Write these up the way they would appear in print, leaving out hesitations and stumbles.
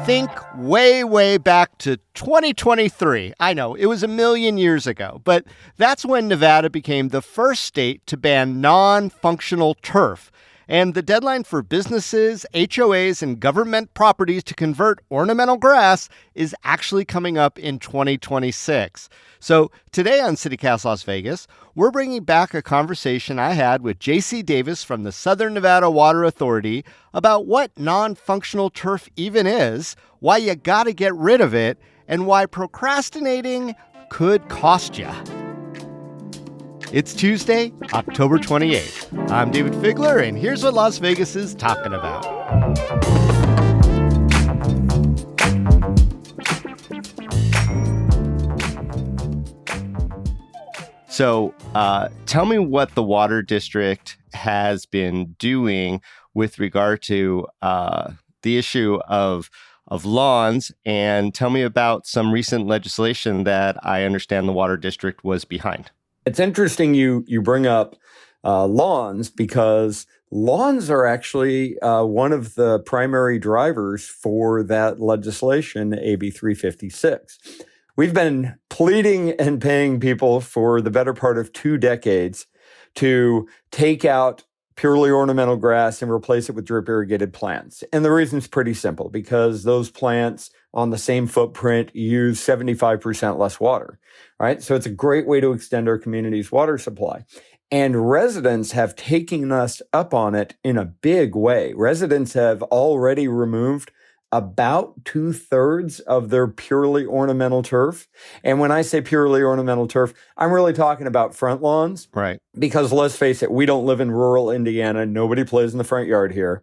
Think way, way back to 2023. I know, it was a million years ago, but that's when Nevada became the first state to ban non-functional turf. And the deadline for businesses, HOAs, and government properties to convert ornamental grass is actually coming up in 2026. So today on CityCast Las Vegas, we're bringing back a conversation I had with J.C. Davis from the Southern Nevada Water Authority about what non-functional turf even is, why you got to get rid of it, and why procrastinating could cost you. It's Tuesday, October 28th. I'm David Figler, and here's what Las Vegas is talking about. So tell me what the Water District has been doing with regard to the issue of lawns, and tell me about some recent legislation that I understand the Water District was behind. It's interesting you bring up lawns, because lawns are actually one of the primary drivers for that legislation, AB 356. We've been pleading and paying people for the better part of 2 decades to take out purely ornamental grass and replace it with drip irrigated plants. And the reason's pretty simple, because those plants on the same footprint use 75% less water, right? So it's a great way to extend our community's water supply. And residents have taken us up on it in a big way. Residents have already removed about 2/3 of their purely ornamental turf. And when I say purely ornamental turf, I'm really talking about front lawns. Right. Because let's face it, we don't live in rural Indiana. Nobody plays in the front yard here.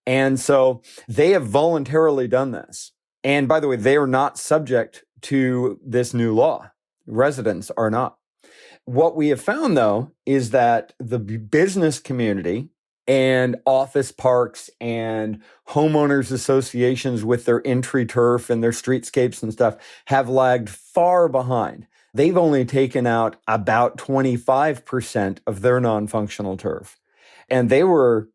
And so they have voluntarily done this. And by the way, they are not subject to this new law. Residents are not. What we have found, though, is that the business community and office parks and homeowners associations with their entry turf and their streetscapes and stuff have lagged far behind. They've only taken out about 25% of their non-functional turf. And they were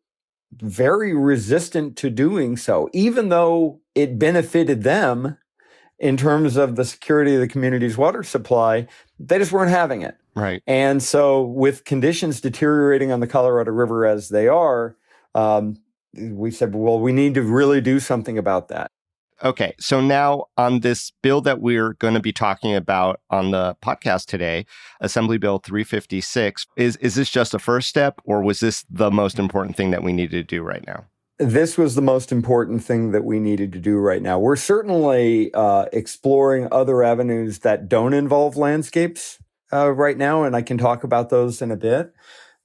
very resistant to doing so, even though it benefited them in terms of the security of the community's water supply. They just weren't having it. Right. And so with conditions deteriorating on the Colorado River as they are, we said, well, we need to really do something about that. Okay, so now on this bill that we're going to be talking about on the podcast today, Assembly Bill 356, is this just a first step, or was this the most important thing that we needed to do right now? This was the most important thing that we needed to do right now. We're certainly exploring other avenues that don't involve landscapes right now, and I can talk about those in a bit.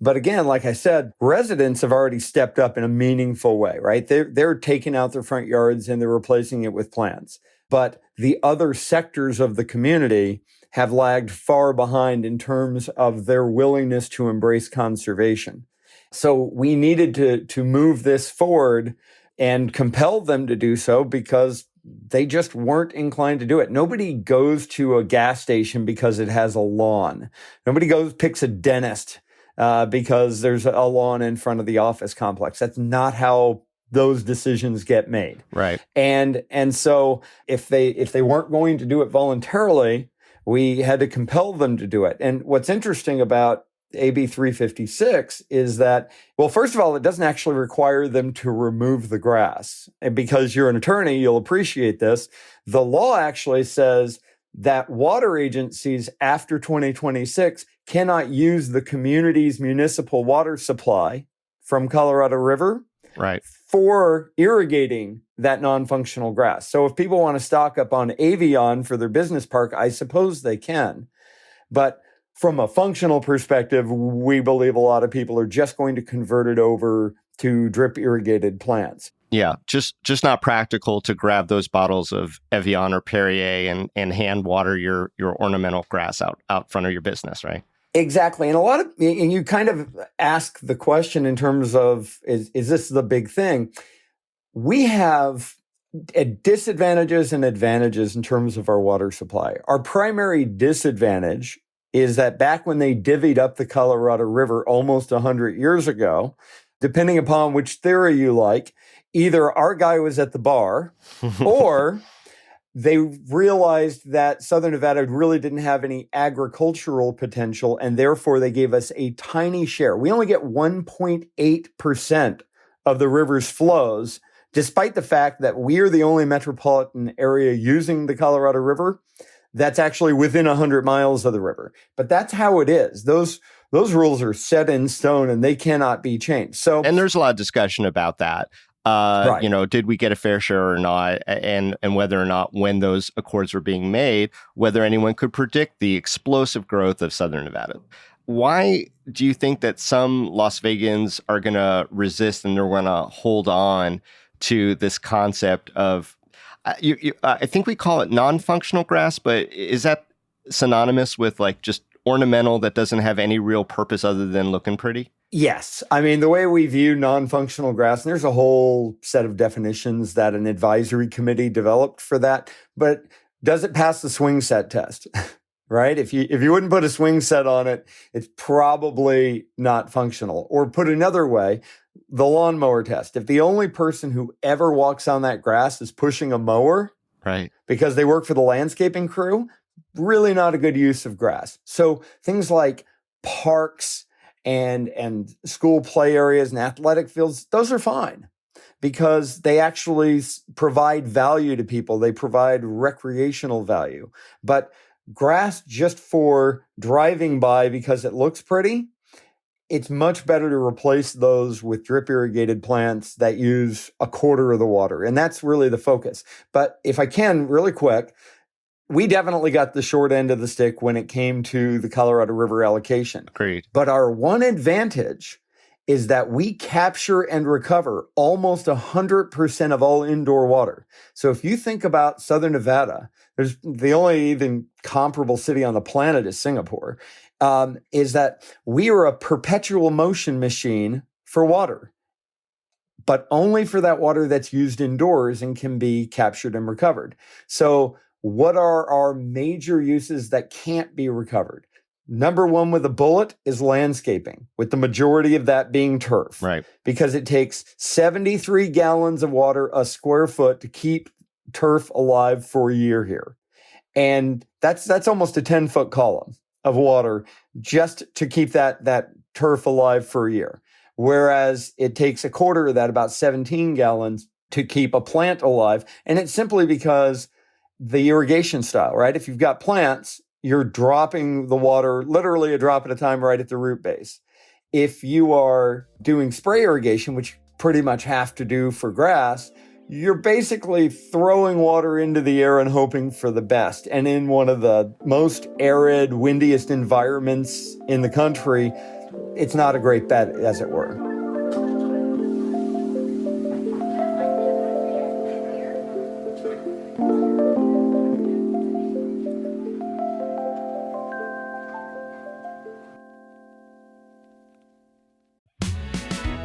But again, like I said, residents have already stepped up in a meaningful way, right? They're taking out their front yards and they're replacing it with plants. But the other sectors of the community have lagged far behind in terms of their willingness to embrace conservation. So we needed to move this forward and compel them to do so, because they just weren't inclined to do it. Nobody goes to a gas station because it has a lawn. Nobody picks a dentist because there's a lawn in front of the office complex. That's not how those decisions get made. Right. And so if they weren't going to do it voluntarily, we had to compel them to do it. And what's interesting about AB 356 is that, well, first of all, it doesn't actually require them to remove the grass. And because you're an attorney, you'll appreciate this. The law actually says that water agencies after 2026 cannot use the community's municipal water supply from Colorado River for irrigating that non-functional grass. So if people want to stock up on Avion for their business park, I suppose they can. But from a functional perspective, we believe a lot of people are just going to convert it over to drip irrigated plants. Yeah, just not practical to grab those bottles of Evian or Perrier and hand water your ornamental grass out front of your business, right? Exactly. And you kind of ask the question in terms of, is this the big thing? We have disadvantages and advantages in terms of our water supply. Our primary disadvantage is that back when they divvied up the Colorado River almost 100 years ago, depending upon which theory you like, either our guy was at the bar or they realized that Southern Nevada really didn't have any agricultural potential, and therefore they gave us a tiny share. We only get 1.8% of the river's flows, despite the fact that we're the only metropolitan area using the Colorado River that's actually within 100 miles of the river. But that's how it is. Those rules are set in stone and they cannot be changed. And there's a lot of discussion about that. Right. Did we get a fair share or not? And whether or not, when those accords were being made, whether anyone could predict the explosive growth of Southern Nevada. Why do you think that some Las Vegans are going to resist and they're going to hold on to this concept of, I think we call it non-functional grass, but is that synonymous with like just ornamental that doesn't have any real purpose other than looking pretty? Yes. I mean, the way we view non-functional grass, and there's a whole set of definitions that an advisory committee developed for that, but does it pass the swing set test? Right? If you wouldn't put a swing set on it, it's probably not functional. Or put another way, the lawnmower test. If the only person who ever walks on that grass is pushing a mower, right, because they work for the landscaping crew, really not a good use of grass. So things like parks and school play areas and athletic fields, those are fine because they actually provide value to people. They provide recreational value. But grass just for driving by because it looks pretty, it's much better to replace those with drip irrigated plants that use a quarter of the water. And that's really the focus. But if I can, really quick, we definitely got the short end of the stick when it came to the Colorado River allocation. Agreed. But our one advantage is that we capture and recover almost 100% of all indoor water. So if you think about Southern Nevada, there's the only even comparable city on the planet is Singapore, is that we are a perpetual motion machine for water, but only for that water that's used indoors and can be captured and recovered. So what are our major uses that can't be recovered? Number one with a bullet is landscaping, with the majority of that being turf. Right. Because it takes 73 gallons of water a square foot to keep turf alive for a year here. And that's almost a 10-foot column of water just to keep that turf alive for a year. Whereas it takes a quarter of that, about 17 gallons, to keep a plant alive. And it's simply because the irrigation style, right? If you've got plants, you're dropping the water literally a drop at a time right at the root base. If you are doing spray irrigation, which you pretty much have to do for grass, you're basically throwing water into the air and hoping for the best. And in one of the most arid, windiest environments in the country, it's not a great bet, as it were.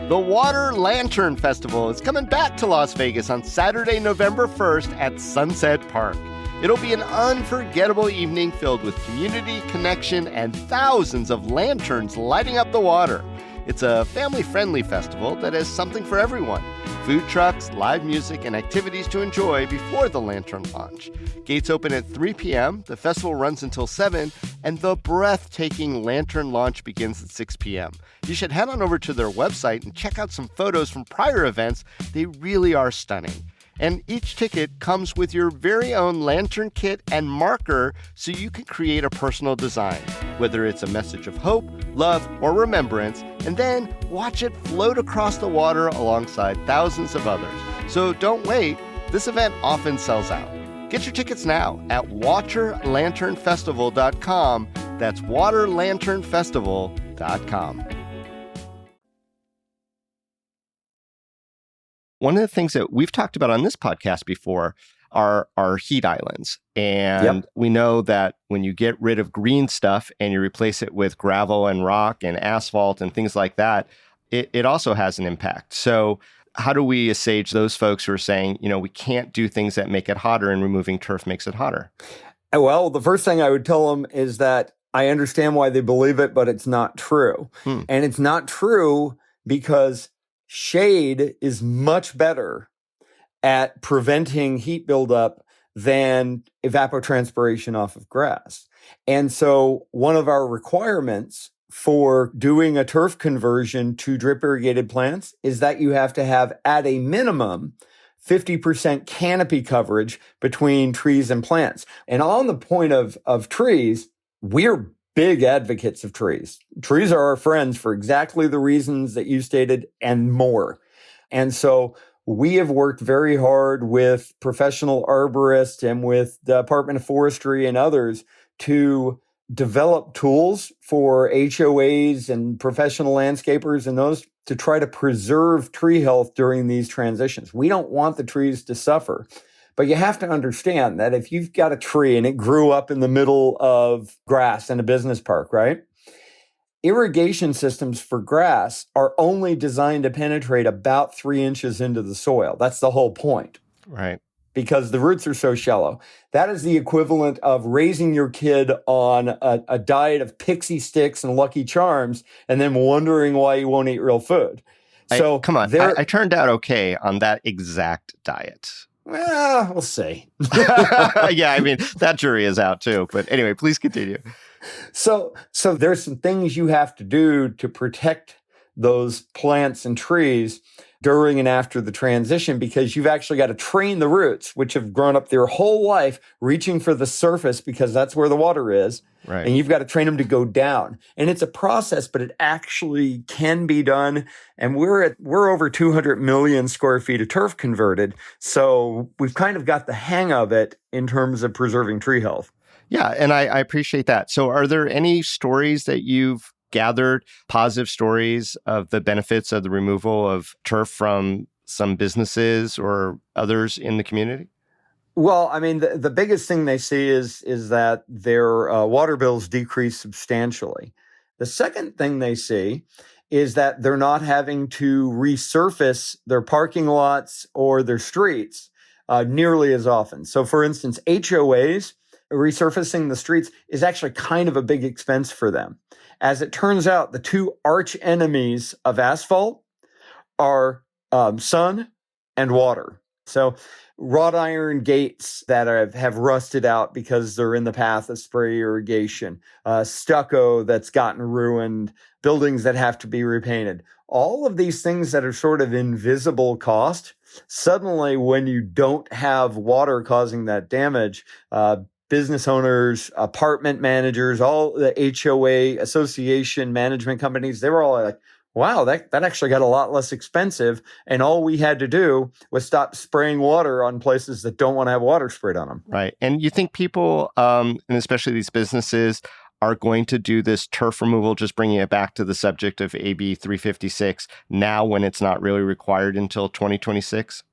The Water Lantern Festival is coming back to Las Vegas on Saturday, November 1st at Sunset Park. It'll be an unforgettable evening filled with community, connection, and thousands of lanterns lighting up the water. It's a family-friendly festival that has something for everyone. Food trucks, live music, and activities to enjoy before the lantern launch. Gates open at 3 p.m., the festival runs until 7, and the breathtaking lantern launch begins at 6 p.m. You should head on over to their website and check out some photos from prior events. They really are stunning. And each ticket comes with your very own lantern kit and marker so you can create a personal design, whether it's a message of hope, love, or remembrance, and then watch it float across the water alongside thousands of others. So don't wait. This event often sells out. Get your tickets now at waterlanternfestival.com. That's waterlanternfestival.com. One of the things that we've talked about on this podcast before are heat islands. And we know that when you get rid of green stuff and you replace it with gravel and rock and asphalt and things like that, it also has an impact. So how do we assuage those folks who are saying, we can't do things that make it hotter and removing turf makes it hotter? Well, the first thing I would tell them is that I understand why they believe it, but it's not true. And it's not true because shade is much better at preventing heat buildup than evapotranspiration off of grass. And so one of our requirements for doing a turf conversion to drip irrigated plants is that you have to have, at a minimum, 50% canopy coverage between trees and plants. And on the point of trees, we're big advocates of trees. Trees are our friends for exactly the reasons that you stated and more. And so we have worked very hard with professional arborists and with the Department of Forestry and others to develop tools for HOAs and professional landscapers and those to try to preserve tree health during these transitions. We don't want the trees to suffer. But you have to understand that if you've got a tree and it grew up in the middle of grass in a business park, right? Irrigation systems for grass are only designed to penetrate about 3 inches into the soil. That's the whole point. Right. Because the roots are so shallow. That is the equivalent of raising your kid on a diet of pixie sticks and Lucky Charms and then wondering why you won't eat real food. So come on, I turned out okay on that exact diet. Well, we'll see. Yeah, I mean, that jury is out too. But anyway, please continue. So there's some things you have to do to protect those plants and trees during and after the transition, because you've actually got to train the roots, which have grown up their whole life reaching for the surface because that's where the water is. Right. And you've got to train them to go down. And it's a process, but it actually can be done. And we're over 200 million square feet of turf converted. So we've kind of got the hang of it in terms of preserving tree health. Yeah, and I appreciate that. So are there any stories that you've gathered, positive stories of the benefits of the removal of turf from some businesses or others in the community? Well, I mean, the biggest thing they see is that their water bills decrease substantially. The second thing they see is that they're not having to resurface their parking lots or their streets nearly as often. So, for instance, HOAs, resurfacing the streets is actually kind of a big expense for them. As it turns out, the two arch enemies of asphalt are sun and water. So wrought iron gates that have rusted out because they're in the path of spray irrigation, stucco that's gotten ruined, buildings that have to be repainted. All of these things that are sort of invisible cost, suddenly when you don't have water causing that damage, business owners, apartment managers, all the HOA association management companies, they were all like, wow, that actually got a lot less expensive. And all we had to do was stop spraying water on places that don't want to have water sprayed on them. Right. And you think people, and especially these businesses, are going to do this turf removal, just bringing it back to the subject of AB 356 now when it's not really required until 2026?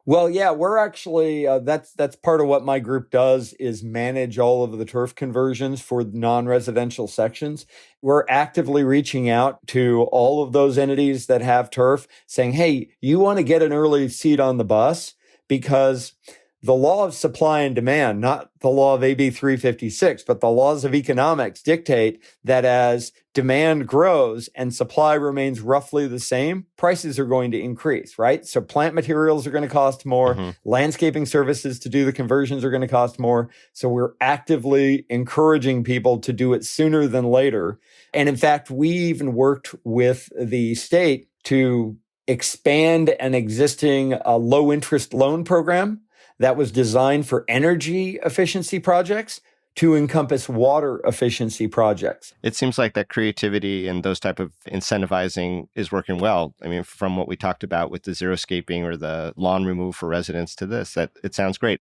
Well, yeah, we're actually, that's part of what my group does is manage all of the turf conversions for non-residential sections. We're actively reaching out to all of those entities that have turf saying, hey, you want to get an early seat on the bus? Because the law of supply and demand, not the law of AB 356, but the laws of economics dictate that as demand grows and supply remains roughly the same, prices are going to increase, right? So plant materials are going to cost more. Landscaping services to do the conversions are going to cost more. So we're actively encouraging people to do it sooner than later. And in fact, we even worked with the state to expand an existing low interest loan program that was designed for energy efficiency projects to encompass water efficiency projects. It seems like that creativity and those type of incentivizing is working well. I mean, from what we talked about with the xeriscaping or the lawn removal for residents to this, that it sounds great.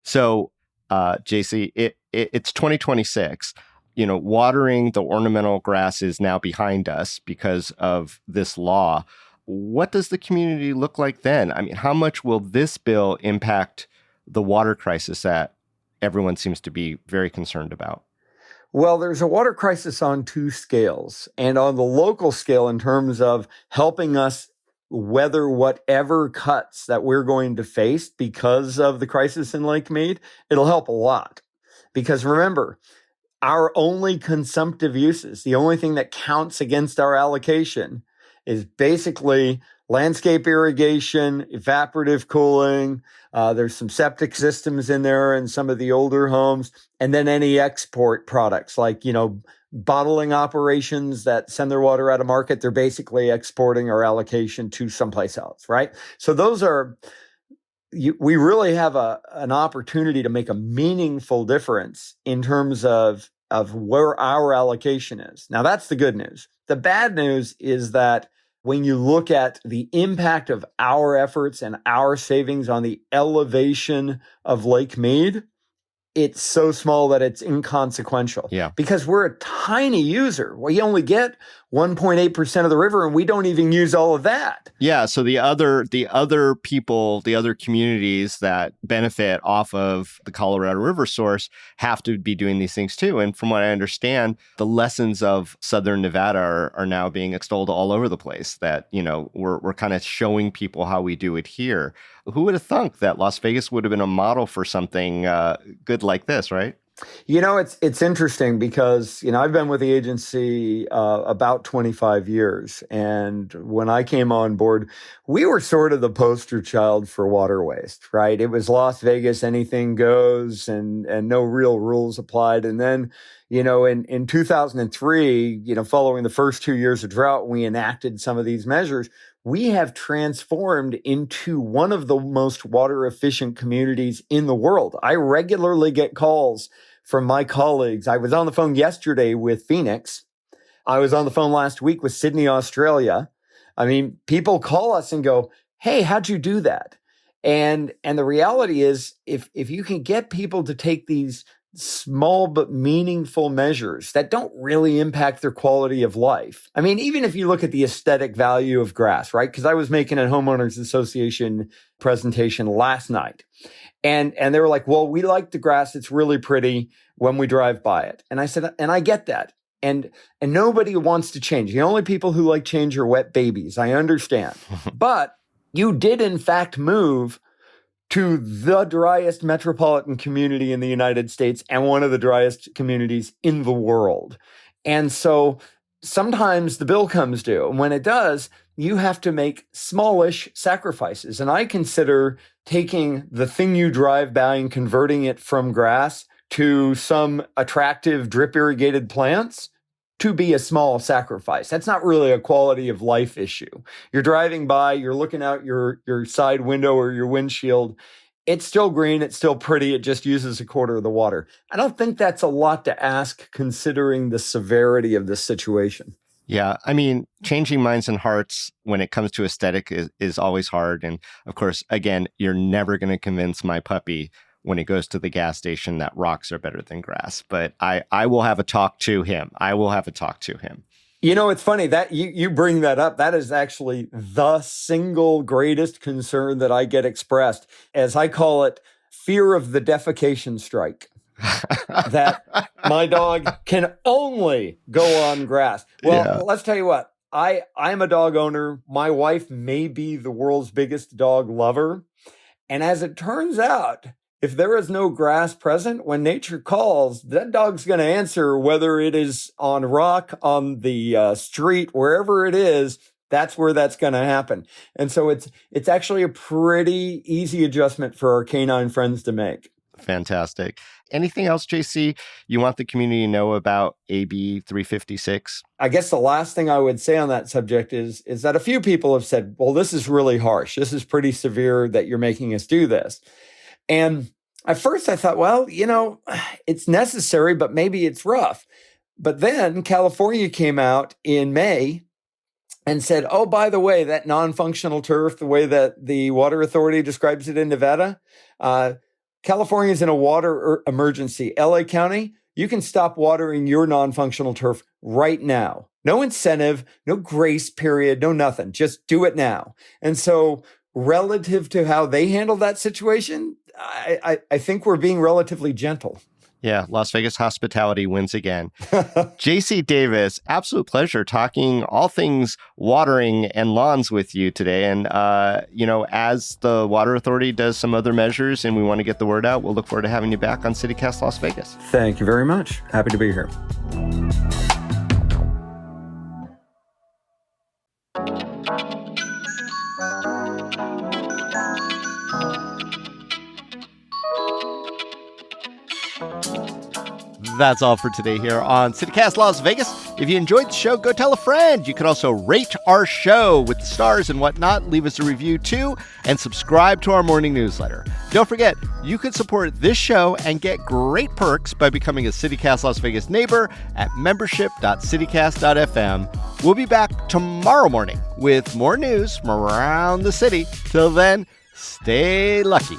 So, JC, it's 2026. You know, watering the ornamental grass is now behind us because of this law. What does the community look like then? I mean, how much will this bill impact the water crisis that everyone seems to be very concerned about? Well, there's a water crisis on two scales. And on the local scale, in terms of helping us weather whatever cuts that we're going to face because of the crisis in Lake Mead, it'll help a lot. Because remember, our only consumptive uses, the only thing that counts against our allocation is basically landscape irrigation, evaporative cooling. There's some septic systems in there in some of the older homes, and then any export products like, bottling operations that send their water out of market. They're basically exporting our allocation to someplace else, right? So those are, we really have an opportunity to make a meaningful difference in terms of where our allocation is. Now, that's the good news. The bad news is that when you look at the impact of our efforts and our savings on the elevation of Lake Mead, it's so small that it's inconsequential. Yeah. Because we're a tiny user. We only get 1.8% of the river, and we don't even use all of that. Yeah. So the other people, the other communities that benefit off of the Colorado River source have to be doing these things too. And from what I understand, the lessons of Southern Nevada are now being extolled all over the place. That, we're kind of showing people how we do it here. Who would have thunk that Las Vegas would have been a model for something good like this, right? It's interesting because, I've been with the agency about 25 years. And when I came on board, we were sort of the poster child for water waste, right? It was Las Vegas, anything goes, and no real rules applied. And then, in 2003, following the first 2 years of drought, we enacted some of these measures. We have transformed into one of the most water efficient communities in the world. I regularly get calls from my colleagues. I was on the phone yesterday with Phoenix. I was on the phone last week with Sydney, Australia. I mean, people call us and go, "Hey, how'd you do that?" And the reality is, if you can get people to take these small but meaningful measures that don't really impact their quality of life. I mean, even if you look at the aesthetic value of grass, right? Because I was making a homeowners association presentation last night. And they were like, "Well, we like the grass. It's really pretty when we drive by it." And I said, and I get that. And nobody wants to change. The only people who like change are wet babies. I understand. But you did, in fact, move to the driest metropolitan community in the United States and one of the driest communities in the world. And so sometimes the bill comes due. And when it does, you have to make smallish sacrifices. And I consider taking the thing you drive by and converting it from grass to some attractive drip irrigated plants to be a small sacrifice. That's not really a quality of life issue. You're driving by, you're looking out your side window or your windshield. It's still green, it's still pretty, it just uses a quarter of the water. I don't think that's a lot to ask considering the severity of this situation. Yeah, I mean, changing minds and hearts when it comes to aesthetic is always hard. And of course, again, you're never going to convince my puppy when it goes to the gas station that rocks are better than grass. But I will have a talk to him. It's funny that you bring that up. That is actually the single greatest concern that I get expressed, as I call it, fear of the defecation strike. That my dog can only go on grass. Well, Let's tell you what. I'm a dog owner. My wife may be the world's biggest dog lover. And as it turns out, if there is no grass present, when nature calls, that dog's going to answer, whether it is on rock, on the street, wherever it is. That's where that's going to happen. And so it's actually a pretty easy adjustment for our canine friends to make. Fantastic. Anything else, JC, you want the community to know about AB 356? I guess the last thing I would say on that subject is that a few people have said, well, this is really harsh. This is pretty severe that you're making us do this. And at first I thought, well, it's necessary, but maybe it's rough. But then California came out in May and said, oh, by the way, that non-functional turf, the way that the Water Authority describes it in Nevada, California is in a water emergency. LA County, you can stop watering your non-functional turf right now. No incentive, no grace period, no nothing. Just do it now. And so relative to how they handled that situation, I think we're being relatively gentle. Yeah, Las Vegas hospitality wins again. JC Davis, absolute pleasure talking all things watering and lawns with you today. And, as the Water Authority does some other measures and we want to get the word out, we'll look forward to having you back on CityCast Las Vegas. Thank you very much. Happy to be here. That's all for today here on CityCast Las Vegas. If you enjoyed the show, go tell a friend. You can also rate our show with the stars and whatnot. Leave us a review too, and subscribe to our morning newsletter. Don't forget, you can support this show and get great perks by becoming a CityCast Las Vegas neighbor at membership.citycast.fm. We'll be back tomorrow morning with more news from around the city. Till then, stay lucky.